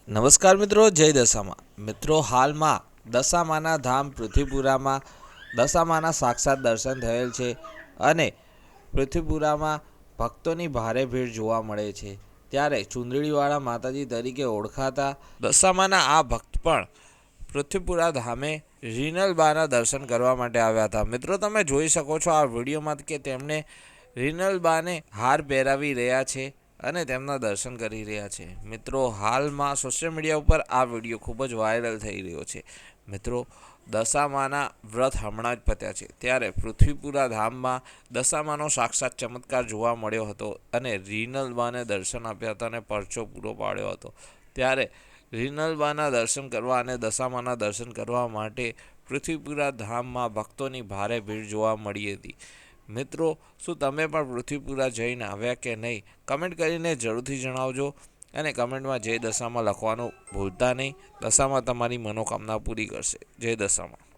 નમસ્કાર મિત્રો, જય દશામાં મિત્રો. હાલમાં દશામાના ધામ પૃથ્વીપુરામાં દશામાના સાક્ષાત દર્શન થયેલ છે અને પૃથ્વીપુરામાં ભક્તોની ભારે ભીડ જોવા મળે છે. ત્યારે ચુંદડીવાળા માતાજી તરીકે ઓળખાતા દશામાના આ ભક્ત પણ પૃથ્વીપુરા ધામે રીનલબાના દર્શન કરવા માટે આવ્યા હતા. મિત્રો, તમે જોઈ શકો છો આ વિડીયોમાં કે તેમણે રીનલબાને હાર પહેરાવી રહ્યા છે અને તેમના દર્શન કરી રહ્યા છે. મિત્રો, હાલમાં સોશિયલ મીડિયા ઉપર આ વિડીયો ખૂબ જ વાયરલ થઈ રહ્યો છે. મિત્રો, દશામાના વ્રત હમણાં જ પત્યા છે ત્યારે પૃથ્વીપુરા ધામમાં દશામાનો સાક્ષાત ચમત્કાર જોવા મળ્યો હતો અને રીનલબાને દર્શન આપ્યા હતા અને પરચો પૂરો પાડ્યો હતો. ત્યારે રીનલબાના દર્શન કરવા અને દશામાના દર્શન કરવા માટે પૃથ્વીપુરા ધામમાં ભક્તોની ભારે ભીડ જોવા મળી હતી. મિત્રો, શું તમે પણ પૃથ્વીપુરા જઈને આવ્યા કે નહીં? કમેન્ટ કરીને જરૂરથી જણાવજો અને કમેન્ટમાં જય દશામાં લખવાનું ભૂલતા નહીં. દશામાં તમારી મનોકામના પૂરી કરશે. જય દશામાં.